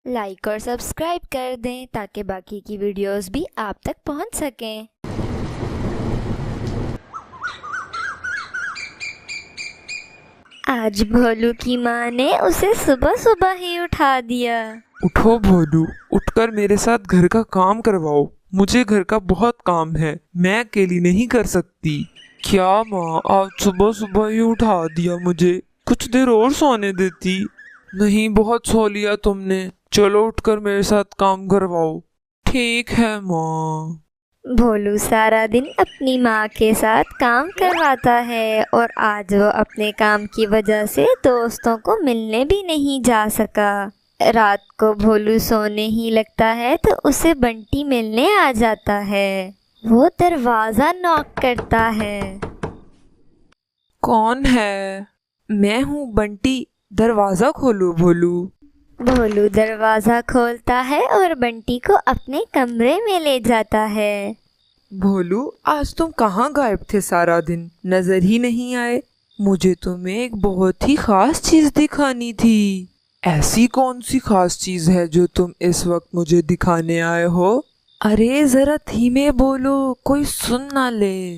Like और subscribe कर दें ताकि बाकी की वीडियोस भी आप तक पहुंच सकें। आज भोलू की माँ ने उसे सुबह सुबह ही उठा दिया। उठो भोलू, उठकर मेरे साथ घर का काम करवाओ। मुझे घर का बहुत काम है, मैं अकेली नहीं कर सकती। क्या माँ, आज सुबह सुबह ही उठा दिया मुझे। कुछ देर और सोने देती। नहीं, बहुत सो लिया तुमने। चलो उठकर मेरे साथ काम करवाओ। ठीक है माँ। भोलू सारा दिन अपनी माँ के साथ काम करवाता है और आज वो अपने काम की वजह से दोस्तों को मिलने भी नहीं जा सका। रात को भोलू सोने ही लगता है तो उसे बंटी मिलने आ जाता है। वो दरवाज़ा नॉक करता है। कौन है? मैं हूँ बंटी, दरवाजा खोलो भोलू। भोलू दरवाज़ा खोलता है और बंटी को अपने कमरे में ले जाता है। भोलू, आज तुम कहाँ गायब थे सारा दिन? नजर ही नहीं आए। मुझे तुम्हें एक बहुत ही खास चीज दिखानी थी। ऐसी कौन सी खास चीज है जो तुम इस वक्त मुझे दिखाने आए हो? अरे जरा धीमे बोलो, कोई सुन ना ले।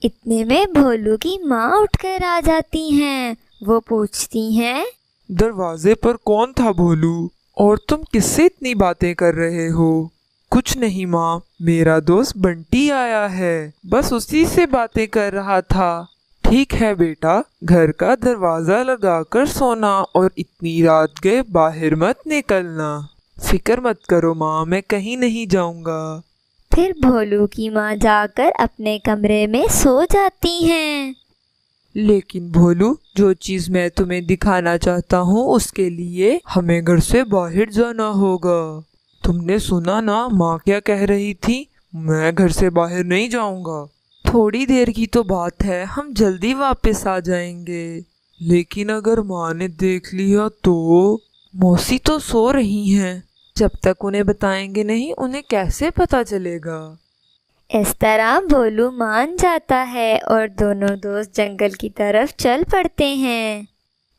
इतने में भोलू की माँ उठकर आ जाती हैं। वो पूछती हैं, दरवाजे पर कौन था भोलू? और तुम किससे इतनी बातें कर रहे हो? कुछ नहीं माँ, मेरा दोस्त बंटी आया है, बस उसी से बातें कर रहा था। ठीक है बेटा, घर का दरवाजा लगाकर सोना और इतनी रात गए बाहर मत निकलना। फिक्र मत करो माँ, मैं कहीं नहीं जाऊंगा। फिर भोलू की माँ जाकर अपने कमरे में सो जाती हैं। लेकिन भोलू, जो चीज मैं तुम्हें दिखाना चाहता हूँ उसके लिए हमें घर से बाहर जाना होगा। तुमने सुना ना माँ क्या कह रही थी? मैं घर से बाहर नहीं जाऊंगा। थोड़ी देर की तो बात है, हम जल्दी वापस आ जाएंगे। लेकिन अगर माँ ने देख लिया तो? मौसी तो सो रही हैं, जब तक उन्हें बताएंगे नहीं उन्हें कैसे पता चलेगा? इस तरह भोलू मान जाता है और दोनों दोस्त जंगल की तरफ चल पड़ते हैं।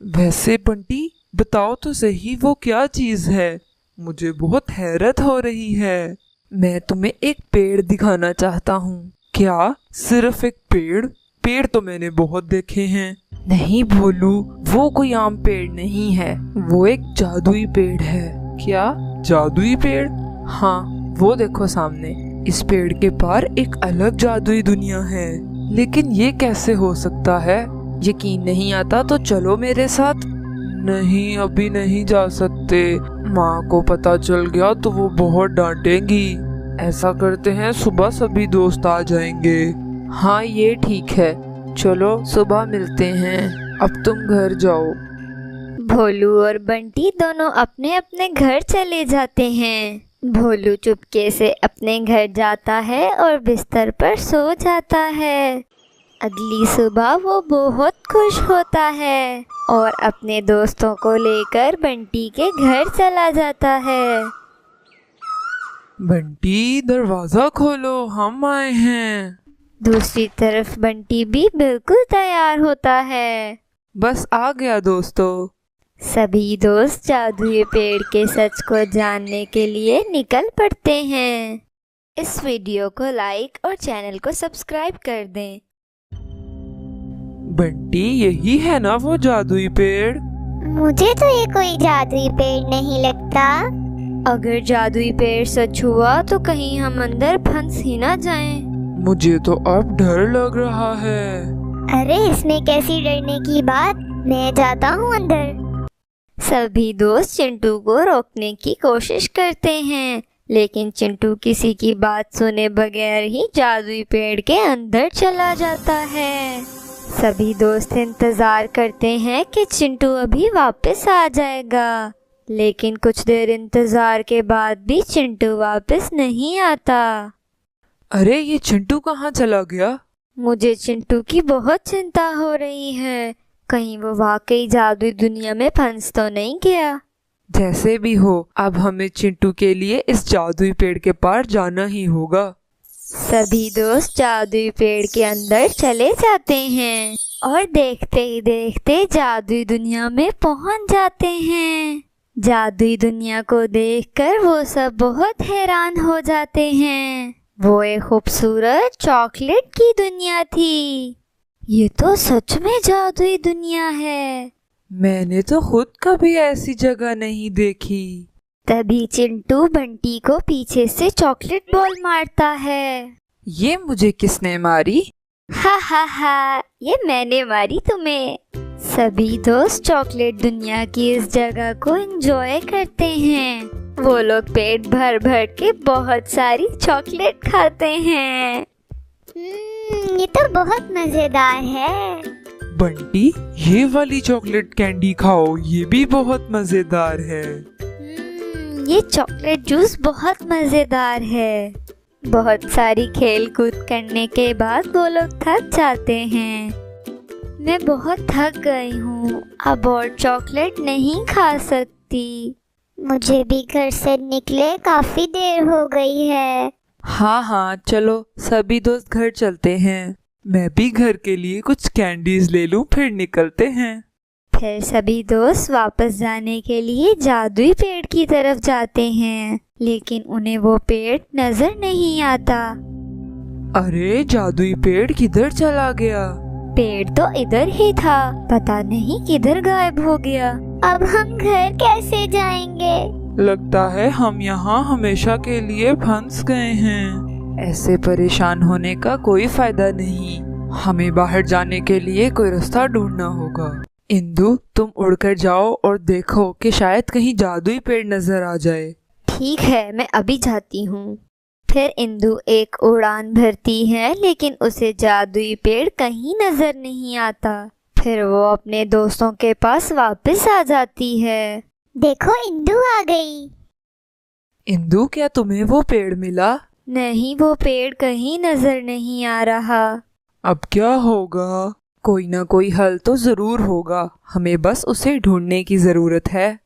वैसे बंटी, बताओ तो सही, वो क्या चीज है? मुझे बहुत हैरत हो रही है। मैं तुम्हें एक पेड़ दिखाना चाहता हूँ। क्या सिर्फ एक पेड़? पेड़ तो मैंने बहुत देखे हैं। नहीं भोलू, वो कोई आम पेड़ नहीं है, वो एक जादुई पेड़ है। क्या जादुई पेड़? हाँ, वो देखो सामने। इस पेड़ के पार एक अलग जादुई दुनिया है। लेकिन ये कैसे हो सकता है? यकीन नहीं आता तो चलो मेरे साथ। नहीं, अभी नहीं जा सकते। माँ को पता चल गया तो वो बहुत डांटेंगी। ऐसा करते हैं, सुबह सभी दोस्त आ जाएंगे। हाँ, ये ठीक है। चलो सुबह मिलते हैं। अब तुम घर जाओ। भोलू और बंटी दोनों अपने अपने घर चले जाते हैं। भोलू चुपके से अपने घर जाता है और बिस्तर पर सो जाता है। अगली सुबह वो बहुत खुश होता है और अपने दोस्तों को लेकर बंटी के घर चला जाता है। बंटी, दरवाजा खोलो, हम आए हैं। दूसरी तरफ बंटी भी बिल्कुल तैयार होता है। बस आ गया दोस्तों। सभी दोस्त जादुई पेड़ के सच को जानने के लिए निकल पड़ते हैं। इस वीडियो को लाइक और चैनल को सब्सक्राइब कर दें। बंटी, यही है ना वो जादुई पेड़? मुझे तो ये कोई जादुई पेड़ नहीं लगता। अगर जादुई पेड़ सच हुआ तो कहीं हम अंदर फंस ही ना जाएं। मुझे तो अब डर लग रहा है। अरे इसमें कैसी डरने की बात, मैं जाता हूँ अंदर। सभी दोस्त चिंटू को रोकने की कोशिश करते हैं, लेकिन चिंटू किसी की बात सुने बगैर ही जादुई पेड़ के अंदर चला जाता है। सभी दोस्त इंतजार करते हैं कि चिंटू अभी वापस आ जाएगा, लेकिन कुछ देर इंतजार के बाद भी चिंटू वापस नहीं आता। अरे, ये चिंटू कहाँ चला गया? मुझे चिंटू की बहुत चिंता हो रही है। कहीं वो वाकई जादुई दुनिया में फंस तो नहीं गया। जैसे भी हो, अब हमें चिंटू के लिए इस जादुई पेड़ के पार जाना ही होगा। सभी दोस्त जादुई पेड़ के अंदर चले जाते हैं और देखते ही देखते जादुई दुनिया में पहुंच जाते हैं। जादुई दुनिया को देखकर वो सब बहुत हैरान हो जाते हैं। वो एक खूबसूरत चॉकलेट की दुनिया थी। ये तो सच में जादुई दुनिया है। मैंने तो खुद कभी ऐसी जगह नहीं देखी। तभी चिंटू बंटी को पीछे से चॉकलेट बॉल मारता है। ये मुझे किसने मारी? हा हा हा, ये मैंने मारी तुम्हें। सभी दोस्त चॉकलेट दुनिया की इस जगह को एंजॉय करते हैं। वो लोग पेट भर भर के बहुत सारी चॉकलेट खाते हैं। ये तो बहुत मजेदार है। बंटी, ये वाली चॉकलेट कैंडी खाओ, ये भी बहुत मजेदार है। ये चॉकलेट जूस बहुत मजेदार है। बहुत सारी खेल कूद करने के बाद वो लोग थक जाते हैं। मैं बहुत थक गई हूँ, अब और चॉकलेट नहीं खा सकती। मुझे भी घर से निकले काफी देर हो गई है। हाँ हाँ, चलो सभी दोस्त घर चलते हैं। मैं भी घर के लिए कुछ कैंडीज ले लूं, फिर निकलते हैं। फिर सभी दोस्त वापस जाने के लिए जादुई पेड़ की तरफ जाते हैं, लेकिन उन्हें वो पेड़ नजर नहीं आता। अरे, जादुई पेड़ किधर चला गया? पेड़ तो इधर ही था, पता नहीं किधर गायब हो गया। अब हम घर कैसे जाएंगे? लगता है हम यहाँ हमेशा के लिए फंस गए हैं। ऐसे परेशान होने का कोई फायदा नहीं। हमें बाहर जाने के लिए कोई रास्ता ढूंढना होगा। इंदु, तुम उड़कर जाओ और देखो कि शायद कहीं जादुई पेड़ नजर आ जाए। ठीक है, मैं अभी जाती हूँ। फिर इंदु एक उड़ान भरती है, लेकिन उसे जादुई पेड़ कहीं नजर नहीं आता। फिर वो अपने दोस्तों के पास वापस आ जाती है। देखो, इंदु आ गई। इंदु, क्या तुम्हें वो पेड़ मिला? नहीं, वो पेड़ कहीं नजर नहीं आ रहा। अब क्या होगा? कोई ना कोई हल तो जरूर होगा, हमें बस उसे ढूंढने की जरूरत है।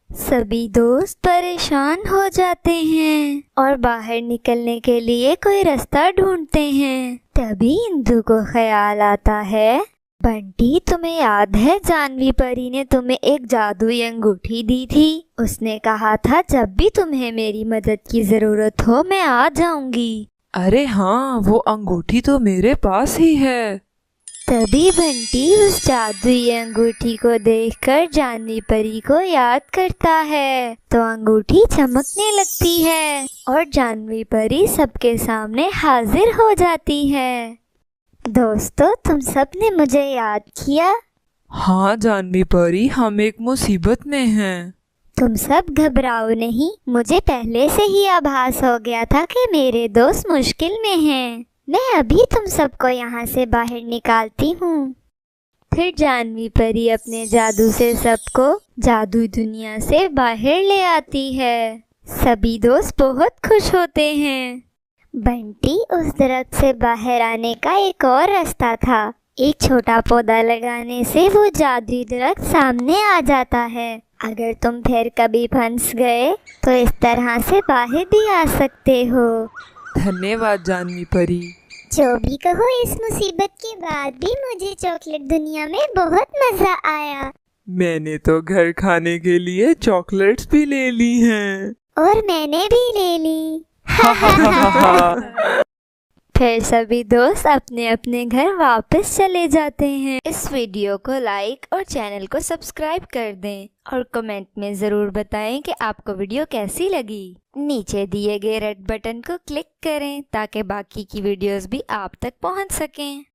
सभी दोस्त परेशान हो जाते हैं और बाहर निकलने के लिए कोई रास्ता ढूंढते हैं। तभी इंदु को ख्याल आता है, बंटी, तुम्हें याद है जानवी परी ने तुम्हें एक जादुई अंगूठी दी थी? उसने कहा था जब भी तुम्हें मेरी मदद की जरूरत हो मैं आ जाऊंगी। अरे हाँ, वो अंगूठी तो मेरे पास ही है। तभी बंटी उस जादुई अंगूठी को देखकर जानवी परी को याद करता है, तो अंगूठी चमकने लगती है और जानवी परी सबके सामने हाजिर हो जाती है। दोस्तों, तुम सब ने मुझे याद किया? हाँ जानवी परी, हम एक मुसीबत में हैं। तुम सब घबराओ नहीं, मुझे पहले से ही आभास हो गया था कि मेरे दोस्त मुश्किल में हैं। मैं अभी तुम सबको यहाँ से बाहर निकालती हूँ। फिर जानवी परी अपने जादू से सबको जादुई दुनिया से बाहर ले आती है। सभी दोस्त बहुत खुश होते हैं। बंटी, उस दरख्त से बाहर आने का एक और रास्ता था। एक छोटा पौधा लगाने से वो जादुई दरख्त सामने आ जाता है। अगर तुम फिर कभी फंस गए तो इस तरह से बाहर भी आ सकते हो। धन्यवाद जानवी परी। जो भी कहो, इस मुसीबत के बाद भी मुझे चॉकलेट दुनिया में बहुत मजा आया। मैंने तो घर खाने के लिए चॉकलेट्स भी ले ली हैं। और मैंने भी ले ली। फिर सभी दोस्त अपने अपने घर वापस चले जाते हैं। इस वीडियो को लाइक और चैनल को सब्सक्राइब कर दें और कमेंट में ज़रूर बताएं कि आपको वीडियो कैसी लगी। नीचे दिए गए रेड बटन को क्लिक करें ताकि बाकी की वीडियोस भी आप तक पहुंच सकें।